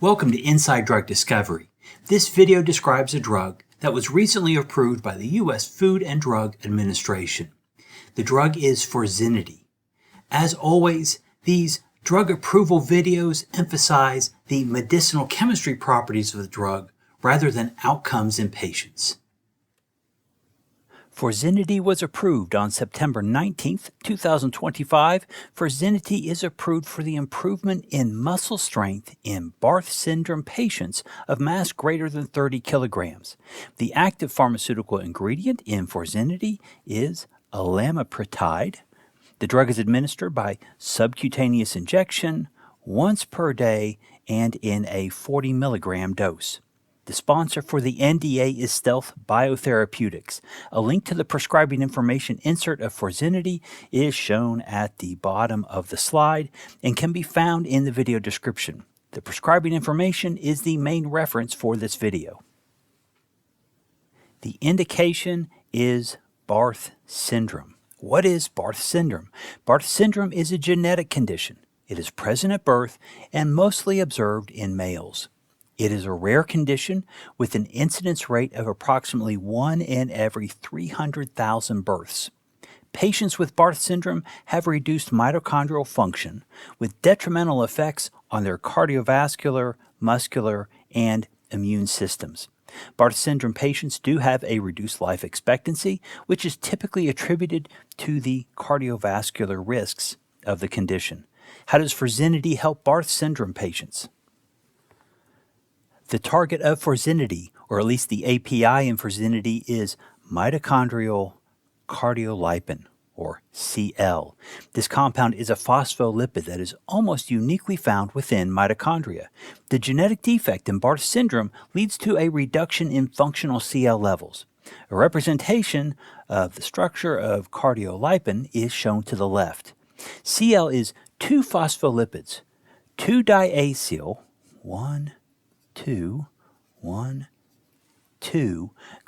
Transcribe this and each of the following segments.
Welcome to Inside Drug Discovery. This video describes a drug that was recently approved by the U.S. Food and Drug Administration. The drug is Forzinity. As always, these drug approval videos emphasize the medicinal chemistry properties of the drug rather than outcomes in patients. Forzinity was approved on September 19, 2025. Forzinity is approved for the improvement in muscle strength in Barth syndrome patients of mass greater than 30 kilograms. The active pharmaceutical ingredient in Forzinity is lamipretide. The drug is administered by subcutaneous injection once per day and in a 40 milligram dose. The sponsor for the NDA is Stealth Biotherapeutics. A link to the prescribing information insert of Forzinity is shown at the bottom of the slide and can be found in the video description. The prescribing information is the main reference for this video. The indication is Barth syndrome. What is Barth syndrome? Barth syndrome is a genetic condition. It is present at birth and mostly observed in males. It is a rare condition with an incidence rate of approximately 1 in every 300,000 births. Patients with Barth syndrome have reduced mitochondrial function with detrimental effects on their cardiovascular, muscular, and immune systems. Barth syndrome patients do have a reduced life expectancy, which is typically attributed to the cardiovascular risks of the condition. How does Forzinity help Barth syndrome patients? The target of Forzinity, or at least the API in Forzinity, is mitochondrial cardiolipin, or CL. This compound is a phospholipid that is almost uniquely found within mitochondria. The genetic defect in Barth syndrome leads to a reduction in functional CL levels. A representation of the structure of cardiolipin is shown to the left. CL is two phospholipids, 2-diacyl, 2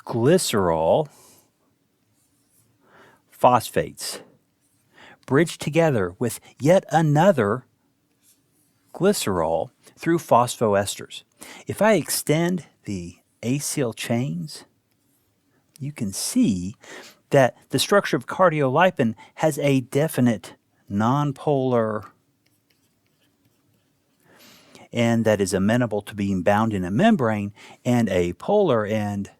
glycerol phosphates bridged together with yet another glycerol through phosphoesters. If I extend the acyl chains, you can see that the structure of cardiolipin has a definite nonpolar end that is amenable to being bound in a membrane, and a polar end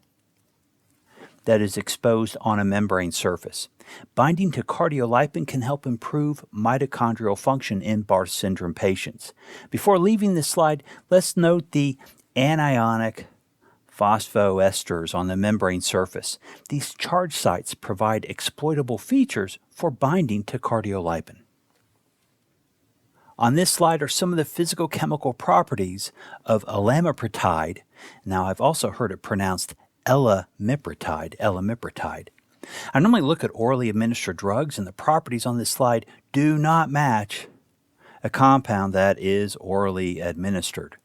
that is exposed on a membrane surface. Binding to cardiolipin can help improve mitochondrial function in Barth syndrome patients. Before leaving this slide, let's note the anionic phosphoesters on the membrane surface. These charge sites provide exploitable features for binding to cardiolipin. On this slide are some of the physicochemical properties of lamipretide. Now, I've also heard it pronounced lamipretide. I normally look at orally administered drugs, and the properties on this slide do not match a compound that is orally administered.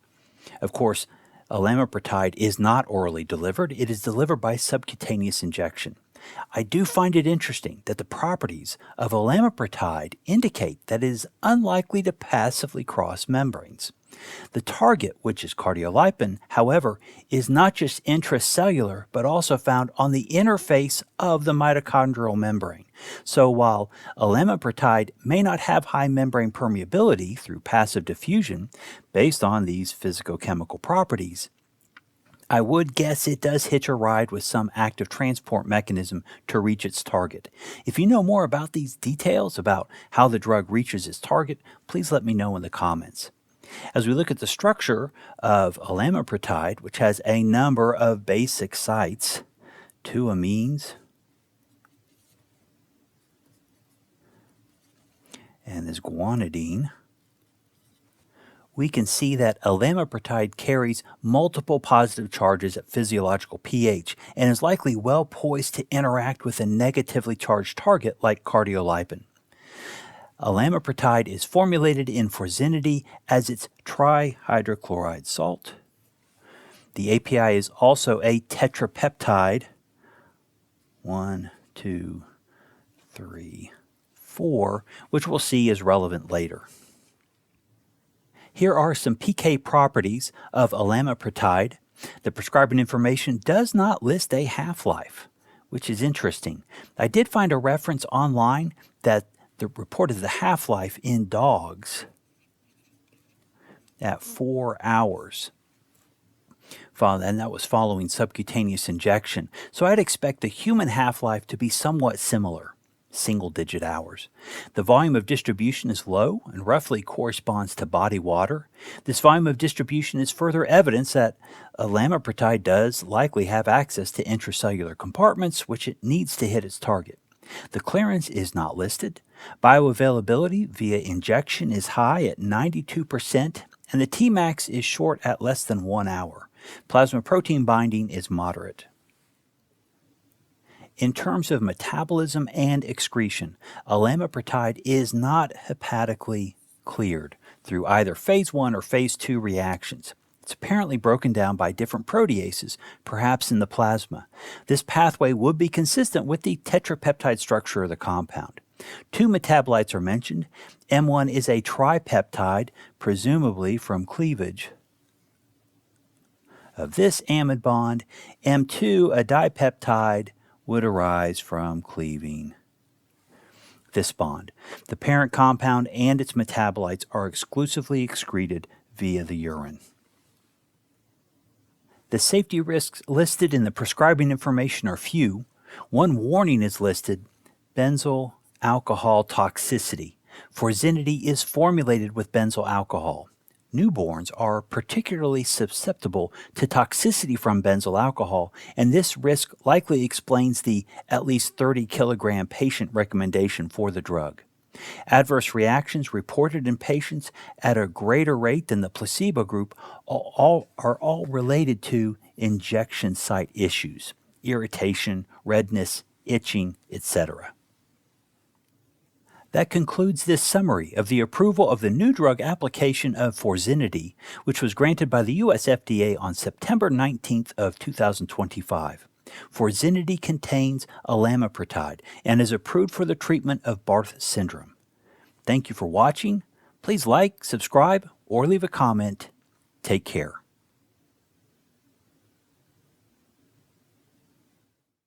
Of course, lamipretide is not orally delivered. It is delivered by subcutaneous injection. I do find it interesting that the properties of lamipretide indicate that it is unlikely to passively cross membranes. The target, which is cardiolipin, however, is not just intracellular, but also found on the interface of the mitochondrial membrane. So while lamipretide may not have high membrane permeability through passive diffusion based on these physicochemical properties, I would guess it does hitch a ride with some active transport mechanism to reach its target. If you know more about these details, about how the drug reaches its target, please let me know in the comments. As we look at the structure of lamipretide, which has a number of basic sites, 2 amines, and this guanidine, we can see that lamipretide carries multiple positive charges at physiological pH and is likely well poised to interact with a negatively charged target like cardiolipin. Lamipretide is formulated in Forzinity as its trihydrochloride salt. The API is also a tetrapeptide, 1, 2, 3, 4, which we'll see is relevant later. Here are some PK properties of elamoprotide. The prescribing information does not list a half-life, which is interesting. I did find a reference online that reported the half-life in dogs at 4 hours. And that was following subcutaneous injection. So I'd expect the human half-life to be somewhat similar, single-digit hours. The volume of distribution is low and roughly corresponds to body water. This volume of distribution is further evidence that elamoprotide does likely have access to intracellular compartments, which it needs to hit its target. The clearance is not listed. Bioavailability via injection is high at 92%, and the Tmax is short at less than 1 hour. Plasma protein binding is moderate. In terms of metabolism and excretion, elamoprotide is not hepatically cleared through either phase 1 or phase 2 reactions. It's apparently broken down by different proteases, perhaps in the plasma. This pathway would be consistent with the tetrapeptide structure of the compound. 2 metabolites are mentioned. M1 is a tripeptide, presumably from cleavage of this amide bond. M2, a dipeptide, would arise from cleaving this bond. The parent compound and its metabolites are exclusively excreted via the urine. The safety risks listed in the prescribing information are few. One warning is listed: benzyl alcohol toxicity. Forzinity is formulated with benzyl alcohol. Newborns are particularly susceptible to toxicity from benzyl alcohol, and this risk likely explains the at least 30 kilogram patient recommendation for the drug. Adverse reactions reported in patients at a greater rate than the placebo group are all related to injection site issues: irritation, redness, itching, etc. That concludes this summary of the approval of the new drug application of Forzinity, which was granted by the U.S. FDA on September 19th of 2025. Forzinity contains elamoprotide and is approved for the treatment of Barth syndrome. Thank you for watching. Please like, subscribe, or leave a comment. Take care.